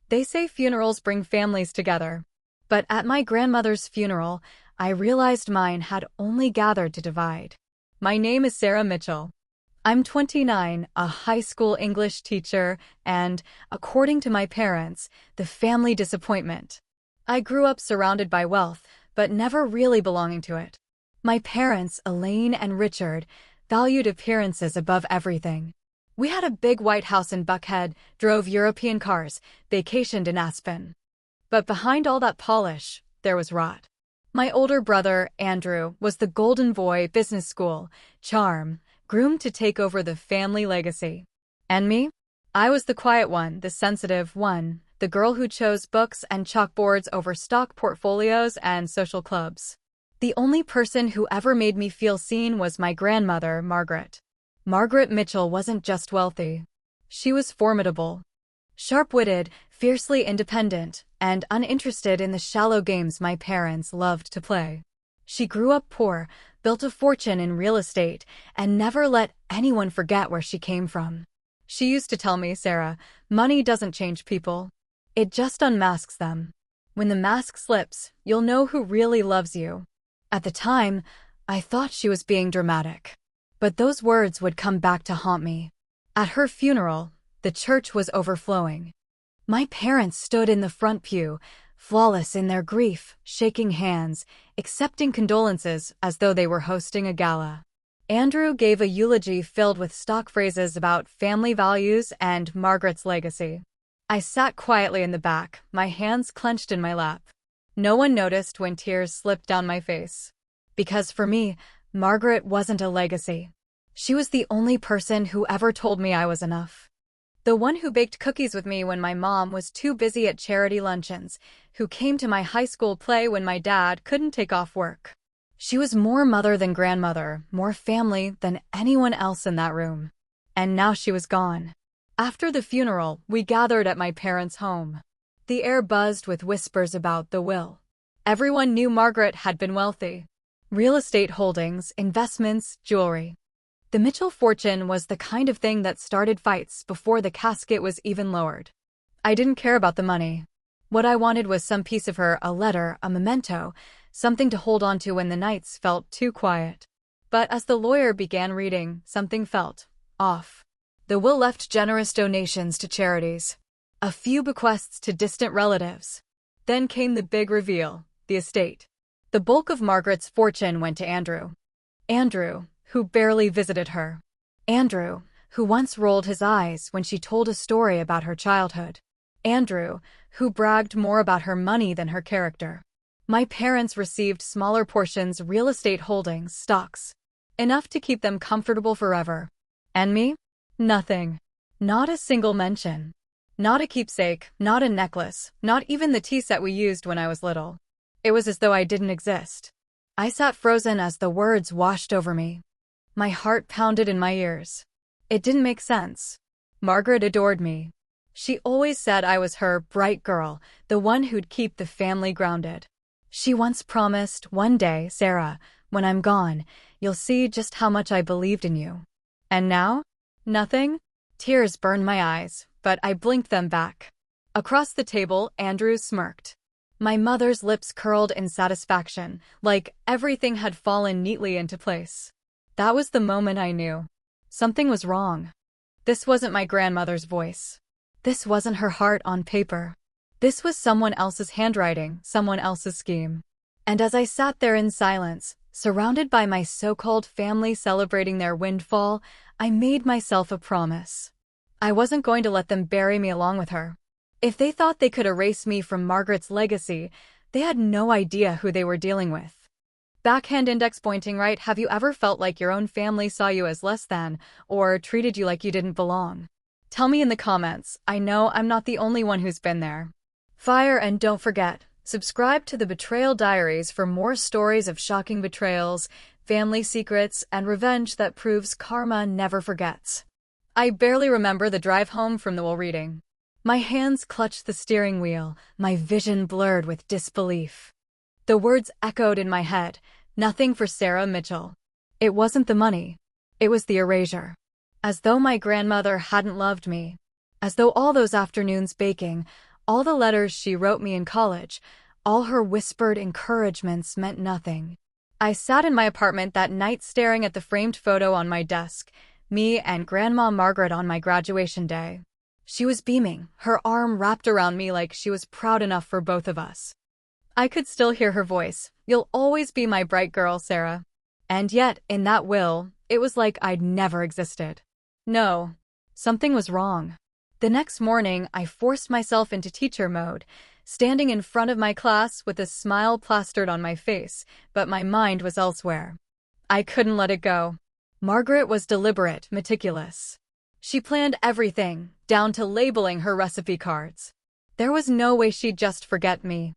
They say funerals bring families together. But at my grandmother's funeral, I realized mine had only gathered to divide. My name is Sarah Mitchell. I'm 29, a high school English teacher, and, according to my parents, the family disappointment. I grew up surrounded by wealth, but never really belonging to it. My parents, Elaine and Richard, valued appearances above everything. We had a big white house in Buckhead, drove European cars, vacationed in Aspen. But behind all that polish, there was rot. My older brother, Andrew, was the golden boy, business school, charm, groomed to take over the family legacy. And me? I was the quiet one, the sensitive one, the girl who chose books and chalkboards over stock portfolios and social clubs. The only person who ever made me feel seen was my grandmother, Margaret. Margaret Mitchell wasn't just wealthy. She was formidable. Sharp-witted, fiercely independent, and uninterested in the shallow games my parents loved to play. She grew up poor, built a fortune in real estate, and never let anyone forget where she came from. She used to tell me, Sarah, money doesn't change people. It just unmasks them. When the mask slips, you'll know who really loves you. At the time, I thought she was being dramatic. But those words would come back to haunt me. At her funeral, the church was overflowing. My parents stood in the front pew, flawless in their grief, shaking hands, accepting condolences as though they were hosting a gala. Andrew gave a eulogy filled with stock phrases about family values and Margaret's legacy. I sat quietly in the back, my hands clenched in my lap. No one noticed when tears slipped down my face. Because for me, Margaret wasn't a legacy. She was the only person who ever told me I was enough. The one who baked cookies with me when my mom was too busy at charity luncheons, who came to my high school play when my dad couldn't take off work. She was more mother than grandmother, more family than anyone else in that room. And now she was gone. After the funeral, we gathered at my parents' home. The air buzzed with whispers about the will. Everyone knew Margaret had been wealthy. Real estate holdings, investments, jewelry. The Mitchell fortune was the kind of thing that started fights before the casket was even lowered. I didn't care about the money. What I wanted was some piece of her, a letter, a memento, something to hold on to when the nights felt too quiet. But as the lawyer began reading, something felt off. The will left generous donations to charities, a few bequests to distant relatives. Then came the big reveal, the estate. The bulk of Margaret's fortune went to Andrew. Andrew, who barely visited her. Andrew, who once rolled his eyes when she told a story about her childhood. Andrew, who bragged more about her money than her character. My parents received smaller portions, real estate holdings, stocks. Enough to keep them comfortable forever. And me? Nothing. Not a single mention. Not a keepsake, not a necklace, not even the tea set we used when I was little. It was as though I didn't exist. I sat frozen as the words washed over me. My heart pounded in my ears. It didn't make sense. Margaret adored me. She always said I was her bright girl, the one who'd keep the family grounded. She once promised, one day, Sarah, when I'm gone, you'll see just how much I believed in you. And now? Nothing? Tears burned my eyes, but I blinked them back. Across the table, Andrew smirked. My mother's lips curled in satisfaction, like everything had fallen neatly into place. That was the moment I knew. Something was wrong. This wasn't my grandmother's voice. This wasn't her heart on paper. This was someone else's handwriting, someone else's scheme. And as I sat there in silence, surrounded by my so-called family celebrating their windfall, I made myself a promise. I wasn't going to let them bury me along with her. If they thought they could erase me from Margaret's legacy, they had no idea who they were dealing with. Backhand index pointing right. Have you ever felt like your own family saw you as less than, or treated you like you didn't belong? Tell me in the comments. I know I'm not the only one who's been there. Fire, and don't forget, subscribe to the Betrayal Diaries for more stories of shocking betrayals, family secrets, and revenge that proves karma never forgets. I barely remember the drive home from the will reading. My hands clutched the steering wheel, my vision blurred with disbelief. The words echoed in my head, nothing for Sarah Mitchell. It wasn't the money. It was the erasure. As though my grandmother hadn't loved me. As though all those afternoons baking, All the letters she wrote me in college, all her whispered encouragements meant nothing. I sat in my apartment that night staring at the framed photo on my desk, me and Grandma Margaret on my graduation day. She was beaming, her arm wrapped around me like she was proud enough for both of us. I could still hear her voice. "You'll always be my bright girl, Sarah." And yet, in that will, it was like I'd never existed. No, something was wrong. The next morning, I forced myself into teacher mode, standing in front of my class with a smile plastered on my face, but my mind was elsewhere. I couldn't let it go. Margaret was deliberate, meticulous. She planned everything, down to labeling her recipe cards. There was no way she'd just forget me.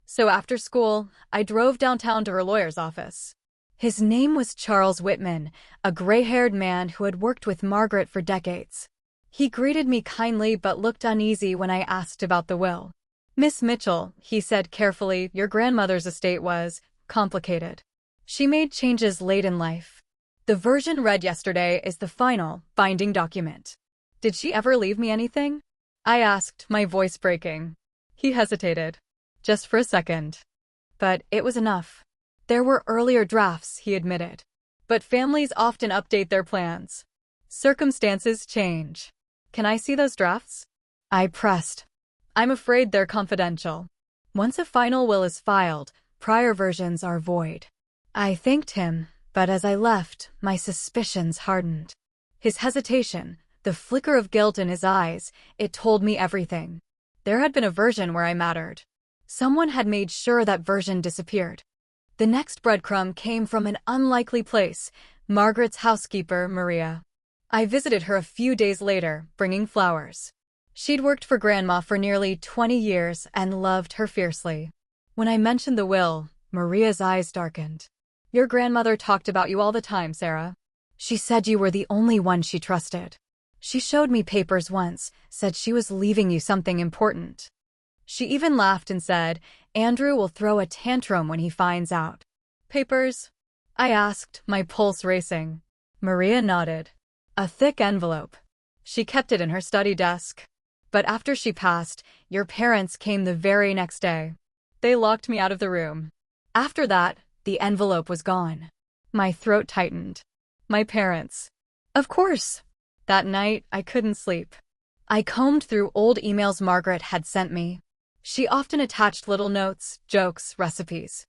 So after school, I drove downtown to her lawyer's office. His name was Charles Whitman, a gray-haired man who had worked with Margaret for decades. He greeted me kindly but looked uneasy when I asked about the will. "Miss Mitchell," he said carefully, "your grandmother's estate was complicated. She made changes late in life. The version read yesterday is the final, binding document. Did she ever leave me anything?" I asked, my voice breaking. He hesitated. Just for a second. But it was enough. There were earlier drafts, he admitted. But families often update their plans. Circumstances change. "Can I see those drafts?" I pressed. "I'm afraid they're confidential. Once a final will is filed, prior versions are void." I thanked him, but as I left, my suspicions hardened. His hesitation, the flicker of guilt in his eyes, it told me everything. There had been a version where I mattered. Someone had made sure that version disappeared. The next breadcrumb came from an unlikely place, Margaret's housekeeper, Maria. I visited her a few days later, bringing flowers. She'd worked for Grandma for nearly 20 years and loved her fiercely. When I mentioned the will, Maria's eyes darkened. "Your grandmother talked about you all the time, Sarah. She said you were the only one she trusted. She showed me papers once, said she was leaving you something important. She even laughed and said, 'Andrew will throw a tantrum when he finds out.'" "Papers?" I asked, my pulse racing. Maria nodded. "A thick envelope. She kept it in her study desk. But after she passed, your parents came the very next day. They locked me out of the room. After that, the envelope was gone." My throat tightened. My parents. Of course. That night, I couldn't sleep. I combed through old emails Margaret had sent me. She often attached little notes, jokes, recipes.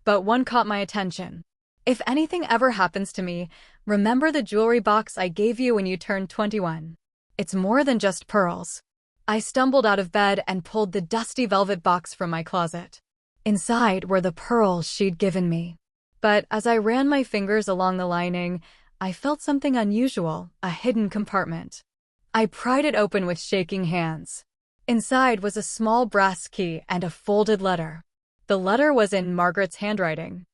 But one caught my attention. "If anything ever happens to me, remember the jewelry box I gave you when you turned 21. It's more than just pearls." I stumbled out of bed and pulled the dusty velvet box from my closet. Inside were the pearls she'd given me. But as I ran my fingers along the lining, I felt something unusual, a hidden compartment. I pried it open with shaking hands. Inside was a small brass key and a folded letter. The letter was in Margaret's handwriting.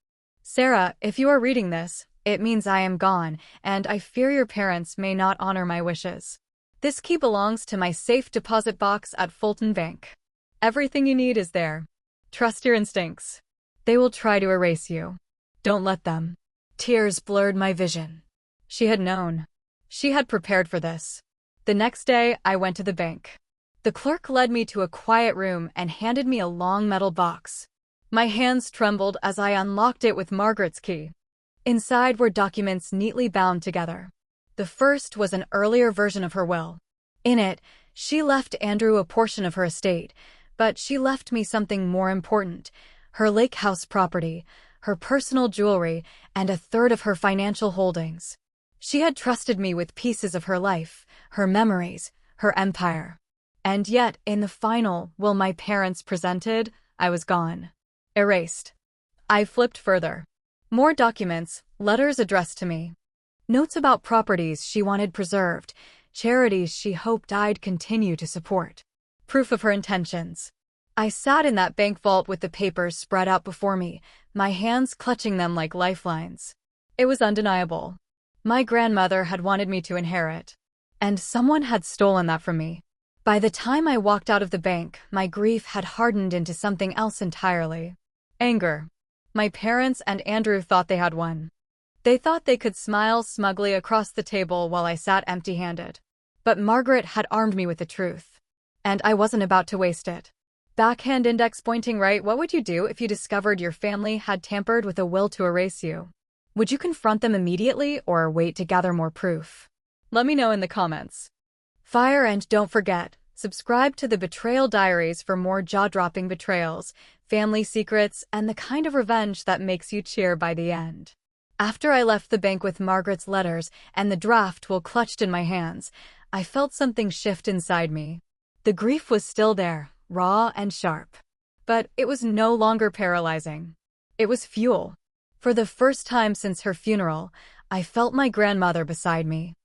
"Sarah, if you are reading this, it means I am gone, and I fear your parents may not honor my wishes. This key belongs to my safe deposit box at Fulton Bank. Everything you need is there. Trust your instincts. They will try to erase you. Don't let them." Tears blurred my vision. She had known. She had prepared for this. The next day, I went to the bank. The clerk led me to a quiet room and handed me a long metal box. My hands trembled as I unlocked it with Margaret's key. Inside were documents neatly bound together. The first was an earlier version of her will. In it, she left Andrew a portion of her estate, but she left me something more important: her lake house property, her personal jewelry, and a third of her financial holdings. She had trusted me with pieces of her life, her memories, her empire. And yet, in the final will my parents presented, I was gone. Erased. I flipped further. More documents, letters addressed to me. Notes about properties she wanted preserved, charities she hoped I'd continue to support. Proof of her intentions. I sat in that bank vault with the papers spread out before me, my hands clutching them like lifelines. It was undeniable. My grandmother had wanted me to inherit. And someone had stolen that from me. By the time I walked out of the bank, my grief had hardened into something else entirely. Anger. My parents and Andrew thought they had won. They thought they could smile smugly across the table while I sat empty-handed. But Margaret had armed me with the truth. And I wasn't about to waste it. Backhand index pointing right, what would you do if you discovered your family had tampered with a will to erase you? Would you confront them immediately or wait to gather more proof? Let me know in the comments. Fire, and don't forget, subscribe to the Betrayal Diaries for more jaw-dropping betrayals, family secrets, and the kind of revenge that makes you cheer by the end. After I left the bank with Margaret's letters and the draft will clutched in my hands, I felt something shift inside me. The grief was still there, raw and sharp. But it was no longer paralyzing. It was fuel. For the first time since her funeral, I felt my grandmother beside me.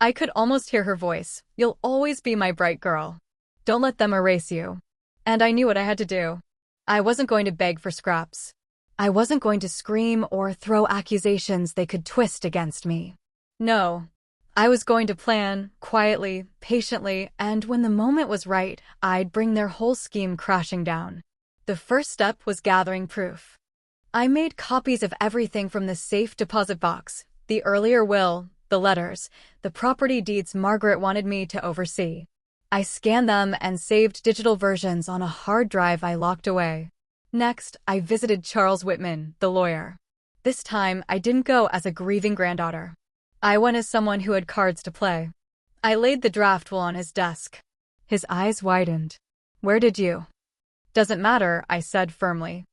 I could almost hear her voice. "You'll always be my bright girl. Don't let them erase you." And I knew what I had to do. I wasn't going to beg for scraps. I wasn't going to scream or throw accusations they could twist against me. No. I was going to plan, quietly, patiently, and when the moment was right, I'd bring their whole scheme crashing down. The first step was gathering proof. I made copies of everything from the safe deposit box, the earlier will, the letters, the property deeds Margaret wanted me to oversee. I scanned them and saved digital versions on a hard drive I locked away. Next, I visited Charles Whitman, the lawyer. This time, I didn't go as a grieving granddaughter. I went as someone who had cards to play. I laid the draft will on his desk. His eyes widened. "Where did you?" "Doesn't matter," I said firmly.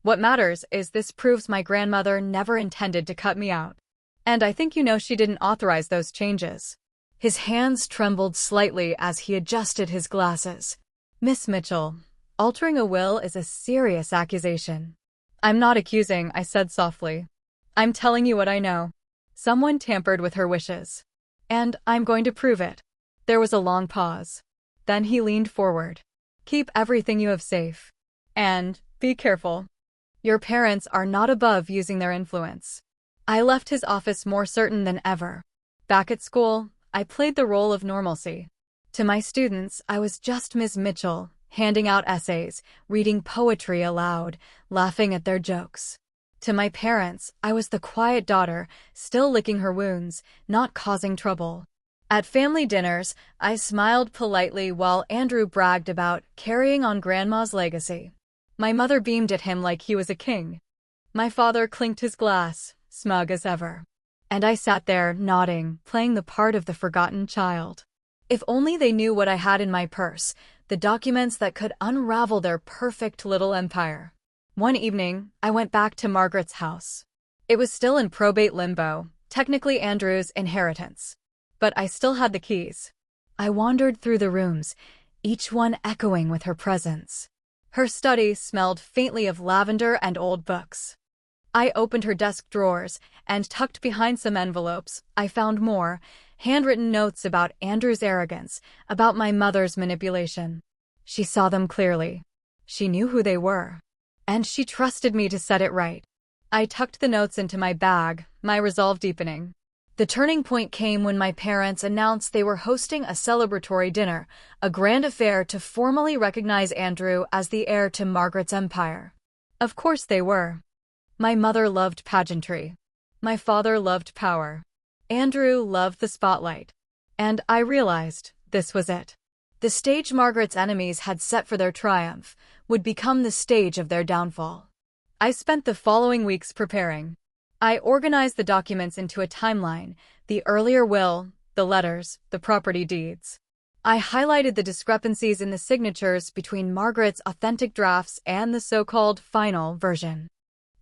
"What matters is this proves my grandmother never intended to cut me out. And I think you know she didn't authorize those changes." His hands trembled slightly as he adjusted his glasses. "Miss Mitchell, altering a will is a serious accusation." "I'm not accusing," I said softly. "I'm telling you what I know. Someone tampered with her wishes. And I'm going to prove it." There was a long pause. Then he leaned forward. "Keep everything you have safe. And be careful. Your parents are not above using their influence." I left his office more certain than ever. Back at school, I played the role of normalcy. To my students, I was just Ms. Mitchell, handing out essays, reading poetry aloud, laughing at their jokes. To my parents, I was the quiet daughter, still licking her wounds, not causing trouble. At family dinners, I smiled politely while Andrew bragged about carrying on Grandma's legacy. My mother beamed at him like he was a king. My father clinked his glass, smug as ever. And I sat there, nodding, playing the part of the forgotten child. If only they knew what I had in my purse, the documents that could unravel their perfect little empire. One evening, I went back to Margaret's house. It was still in probate limbo, technically Andrew's inheritance. But I still had the keys. I wandered through the rooms, each one echoing with her presence. Her study smelled faintly of lavender and old books. I opened her desk drawers, and tucked behind some envelopes, I found more, handwritten notes about Andrew's arrogance, about my mother's manipulation. She saw them clearly. She knew who they were. And she trusted me to set it right. I tucked the notes into my bag, my resolve deepening. The turning point came when my parents announced they were hosting a celebratory dinner, a grand affair to formally recognize Andrew as the heir to Margaret's empire. Of course they were. My mother loved pageantry. My father loved power. Andrew loved the spotlight. And I realized this was it. The stage Margaret's enemies had set for their triumph would become the stage of their downfall. I spent the following weeks preparing. I organized the documents into a timeline, the earlier will, the letters, the property deeds. I highlighted the discrepancies in the signatures between Margaret's authentic drafts and the so-called final version.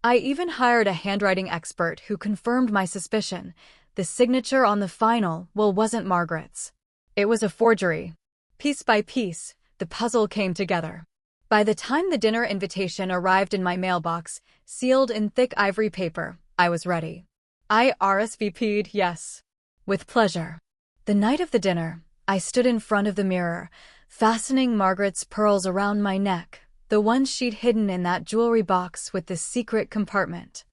I even hired a handwriting expert who confirmed my suspicion. The signature on the final will wasn't Margaret's. It was a forgery. Piece by piece, the puzzle came together. By the time the dinner invitation arrived in my mailbox, sealed in thick ivory paper, I was ready. I RSVP'd yes. With pleasure. The night of the dinner, I stood in front of the mirror, fastening Margaret's pearls around my neck, the ones she'd hidden in that jewelry box with the secret compartment.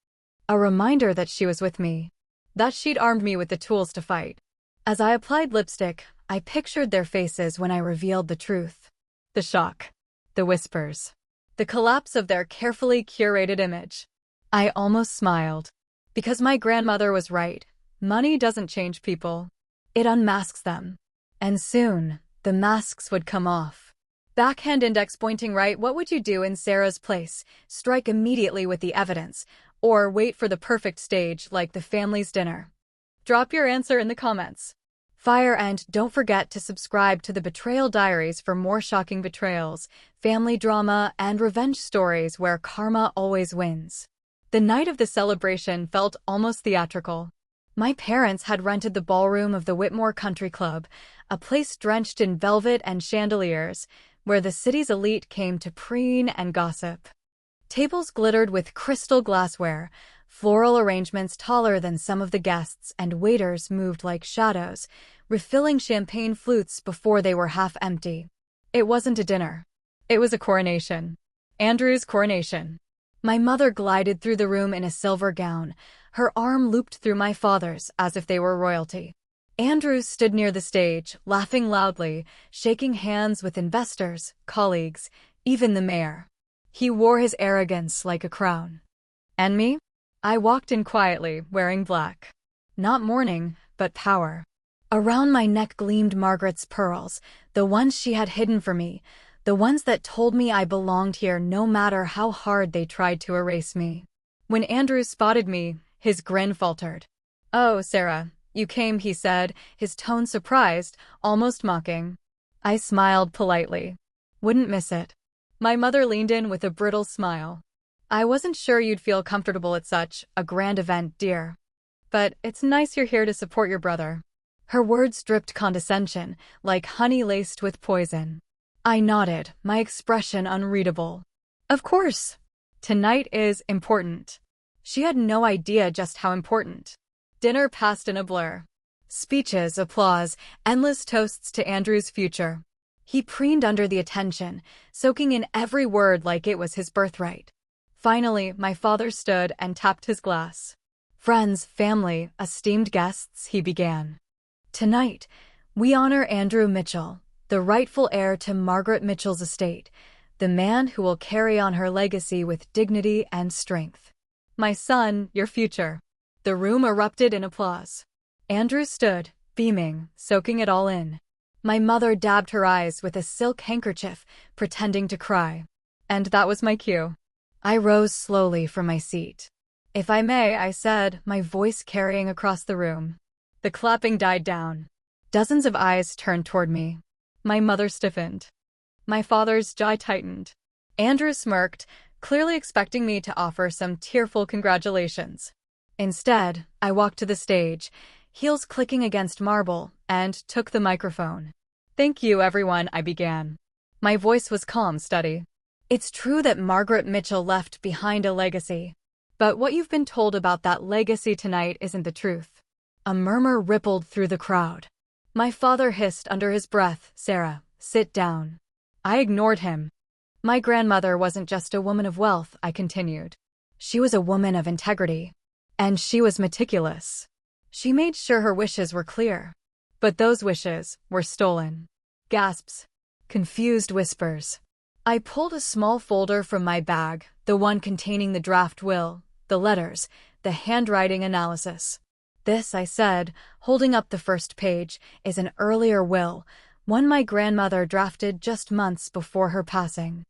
A reminder that she was with me, that she'd armed me with the tools to fight. As I applied lipstick, I pictured their faces when I revealed the truth. The shock. The whispers. The collapse of their carefully curated image. I almost smiled. Because my grandmother was right. Money doesn't change people. It unmasks them. And soon, the masks would come off. Backhand index pointing right. What would you do in Sarah's place? Strike immediately with the evidence, or wait for the perfect stage like the family's dinner? Drop your answer in the comments. Fire, and don't forget to subscribe to the Betrayal Diaries for more shocking betrayals, family drama, and revenge stories where karma always wins. The night of the celebration felt almost theatrical. My parents had rented the ballroom of the Whitmore Country Club, a place drenched in velvet and chandeliers, where the city's elite came to preen and gossip. Tables glittered with crystal glassware, floral arrangements taller than some of the guests, and waiters moved like shadows, refilling champagne flutes before they were half empty. It wasn't a dinner. It was a coronation. Andrew's coronation. My mother glided through the room in a silver gown, her arm looped through my father's as if they were royalty. Andrew stood near the stage, laughing loudly, shaking hands with investors, colleagues, even the mayor. He wore his arrogance like a crown. And me? I walked in quietly, wearing black. Not mourning, but power. Around my neck gleamed Margaret's pearls, the ones she had hidden for me, the ones that told me I belonged here no matter how hard they tried to erase me. When Andrew spotted me, his grin faltered. "Oh, Sarah, you came," he said, his tone surprised, almost mocking. I smiled politely. "Wouldn't miss it." My mother leaned in with a brittle smile. "I wasn't sure you'd feel comfortable at such a grand event, dear. But it's nice you're here to support your brother." Her words dripped condescension, like honey laced with poison. I nodded, my expression unreadable. "Of course. Tonight is important." She had no idea just how important. Dinner passed in a blur. Speeches, applause, endless toasts to Andrew's future. He preened under the attention, soaking in every word like it was his birthright. Finally, my father stood and tapped his glass. "Friends, family, esteemed guests," he began. "Tonight, we honor Andrew Mitchell, the rightful heir to Margaret Mitchell's estate, the man who will carry on her legacy with dignity and strength. My son, your future." The room erupted in applause. Andrew stood, beaming, soaking it all in. My mother dabbed her eyes with a silk handkerchief, pretending to cry. And that was my cue. I rose slowly from my seat. "If I may," I said, my voice carrying across the room. The clapping died down. Dozens of eyes turned toward me. My mother stiffened. My father's jaw tightened. Andrew smirked, clearly expecting me to offer some tearful congratulations. Instead, I walked to the stage, heels clicking against marble, and took the microphone. "Thank you, everyone," I began. My voice was calm, steady. "It's true that Margaret Mitchell left behind a legacy. But what you've been told about that legacy tonight isn't the truth." A murmur rippled through the crowd. My father hissed under his breath, "Sarah, sit down." I ignored him. "My grandmother wasn't just a woman of wealth," I continued. "She was a woman of integrity. And she was meticulous. She made sure her wishes were clear. But those wishes were stolen." Gasps. Confused whispers. I pulled a small folder from my bag, the one containing the draft will, the letters, the handwriting analysis. "This," I said, holding up the first page, "is an earlier will, one my grandmother drafted just months before her passing.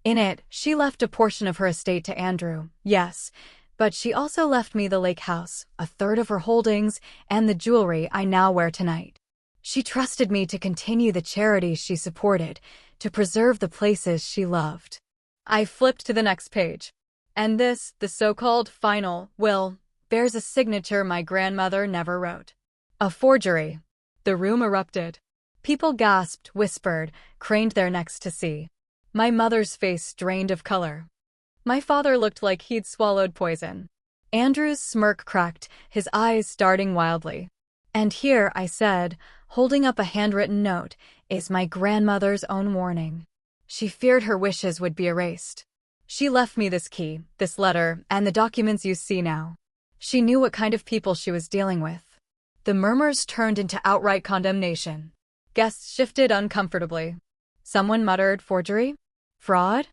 In it, she left a portion of her estate to Andrew, yes, but she also left me the lake house, a third of her holdings, and the jewelry I now wear tonight. She trusted me to continue the charities she supported, to preserve the places she loved." I flipped to the next page. And this, the so-called final will, bears a signature my grandmother never wrote. A forgery. The room erupted. People gasped, whispered, craned their necks to see. My mother's face drained of color. My father looked like he'd swallowed poison. Andrew's smirk cracked, his eyes darting wildly. "And here," I said, holding up a handwritten note, "is my grandmother's own warning. She feared her wishes would be erased. She left me this key, this letter, and the documents you see now. She knew what kind of people she was dealing with." The murmurs turned into outright condemnation. Guests shifted uncomfortably. Someone muttered, "Forgery? Fraud?"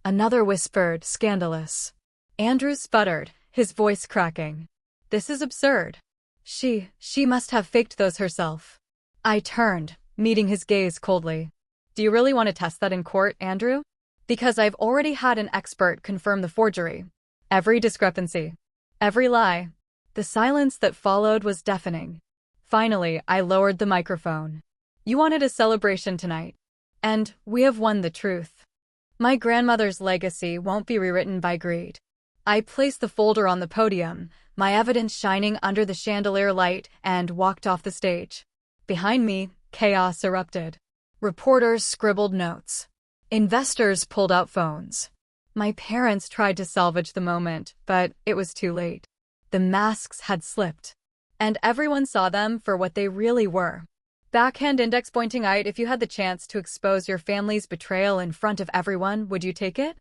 Another whispered, "Scandalous." Andrew sputtered, his voice cracking. "This is absurd. She must have faked those herself." I turned, meeting his gaze coldly. Do you really want to test that in court, Andrew? Because I've already had an expert confirm the forgery. Every discrepancy. Every lie. The silence that followed was deafening. Finally, I lowered the microphone. You wanted a celebration tonight. And we have won the truth. My grandmother's legacy won't be rewritten by greed. I placed the folder on the podium, my evidence shining under the chandelier light, and walked off the stage. Behind me, chaos erupted. Reporters scribbled notes. Investors pulled out phones. My parents tried to salvage the moment, but it was too late. The masks had slipped, and everyone saw them for what they really were. Backhand index pointing out, if you had the chance to expose your family's betrayal in front of everyone, would you take it?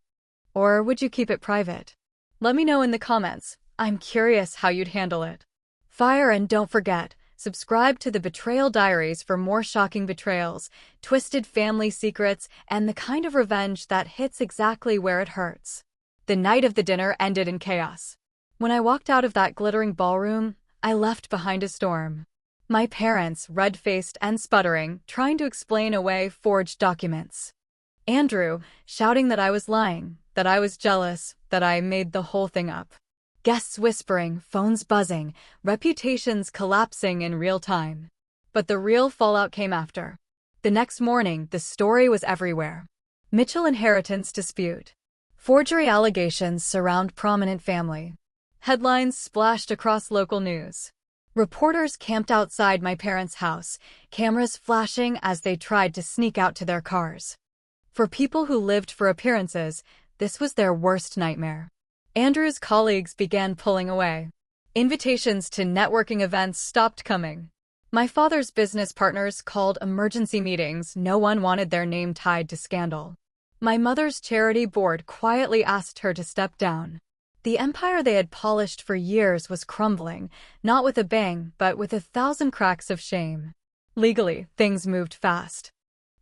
Or would you keep it private? Let me know in the comments. I'm curious how you'd handle it. Fire, and don't forget, subscribe to the Betrayal Diaries for more shocking betrayals, twisted family secrets, and the kind of revenge that hits exactly where it hurts. The night of the dinner ended in chaos. When I walked out of that glittering ballroom, I left behind a storm. My parents, red-faced and sputtering, trying to explain away forged documents. Andrew, shouting that I was lying, that I was jealous, that I made the whole thing up. Guests whispering, phones buzzing, reputations collapsing in real time. But the real fallout came after. The next morning, the story was everywhere. Mitchell inheritance dispute. Forgery allegations surround prominent family. Headlines splashed across local news. Reporters camped outside my parents' house, cameras flashing as they tried to sneak out to their cars. For people who lived for appearances, this was their worst nightmare. Andrew's colleagues began pulling away. Invitations to networking events stopped coming. My father's business partners called emergency meetings. No one wanted their name tied to scandal. My mother's charity board quietly asked her to step down. The empire they had polished for years was crumbling, not with a bang, but with 1,000 cracks of shame. Legally, things moved fast.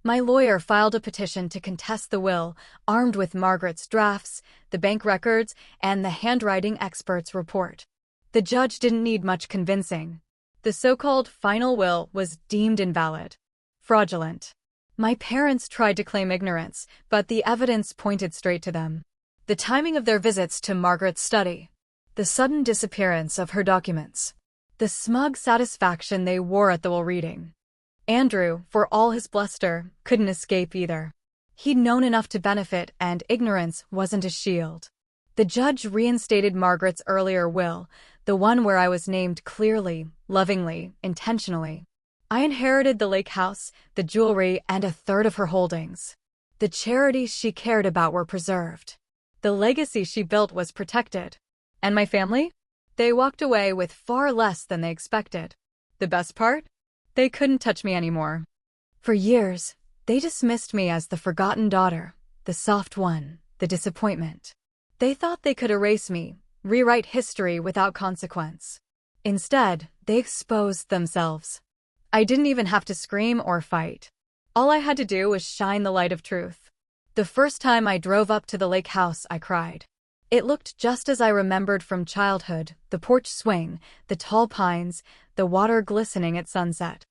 My lawyer filed a petition to contest the will, armed with Margaret's drafts, the bank records, and the handwriting expert's report. The judge didn't need much convincing. The so-called final will was deemed invalid. Fraudulent. My parents tried to claim ignorance, but the evidence pointed straight to them. The timing of their visits to Margaret's study. The sudden disappearance of her documents. The smug satisfaction they wore at the will reading. Andrew, for all his bluster, couldn't escape either. He'd known enough to benefit, and ignorance wasn't a shield. The judge reinstated Margaret's earlier will, the one where I was named clearly, lovingly, intentionally. I inherited the lake house, the jewelry, and a third of her holdings. The charities she cared about were preserved. The legacy she built was protected. And my family? They walked away with far less than they expected. The best part? They couldn't touch me anymore. For years, they dismissed me as the forgotten daughter, the soft one, the disappointment. They thought they could erase me, rewrite history without consequence. Instead, they exposed themselves. I didn't even have to scream or fight. All I had to do was shine the light of truth. The first time I drove up to the lake house, I cried. It looked just as I remembered from childhood, the porch swing, the tall pines, the water glistening at sunset.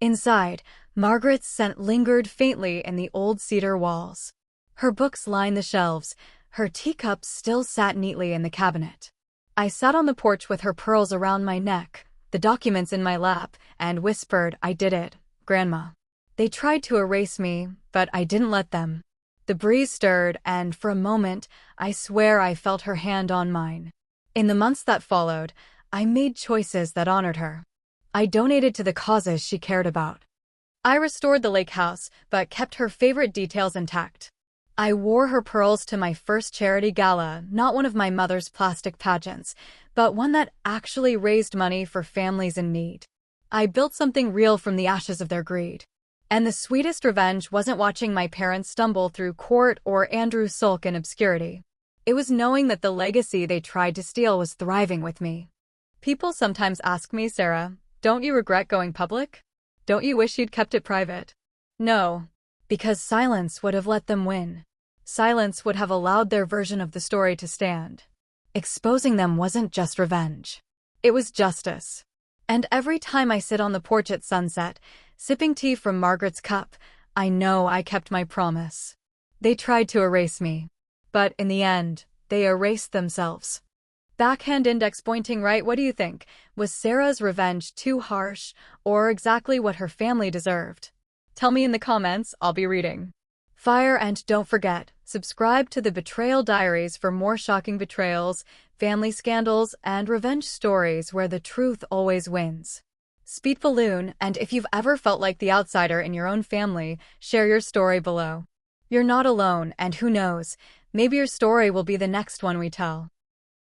Inside, Margaret's scent lingered faintly in the old cedar walls. Her books lined the shelves, her teacups still sat neatly in the cabinet. I sat on the porch with her pearls around my neck, the documents in my lap, and whispered, "I did it, Grandma." They tried to erase me, but I didn't let them. The breeze stirred, and for a moment, I swear I felt her hand on mine. In the months that followed, I made choices that honored her. I donated to the causes she cared about. I restored the lake house, but kept her favorite details intact. I wore her pearls to my first charity gala, not one of my mother's plastic pageants, but one that actually raised money for families in need. I built something real from the ashes of their greed. And the sweetest revenge wasn't watching my parents stumble through court or Andrew sulk in obscurity. It was knowing that the legacy they tried to steal was thriving with me. People sometimes ask me, "Sarah, don't you regret going public? Don't you wish you'd kept it private?" No, because silence would have let them win. Silence would have allowed their version of the story to stand. Exposing them wasn't just revenge. It was justice. And every time I sit on the porch at sunset, sipping tea from Margaret's cup. I know I kept my promise. They tried to erase me. But in the end, they erased themselves. Backhand index pointing right, what do you think? Was Sarah's revenge too harsh, or exactly what her family deserved? Tell me in the comments, I'll be reading. Fire, and don't forget, subscribe to the Betrayal Diaries for more shocking betrayals, family scandals, and revenge stories where the truth always wins. Speed Balloon, and if you've ever felt like the outsider in your own family, share your story below. You're not alone, and who knows, maybe your story will be the next one we tell.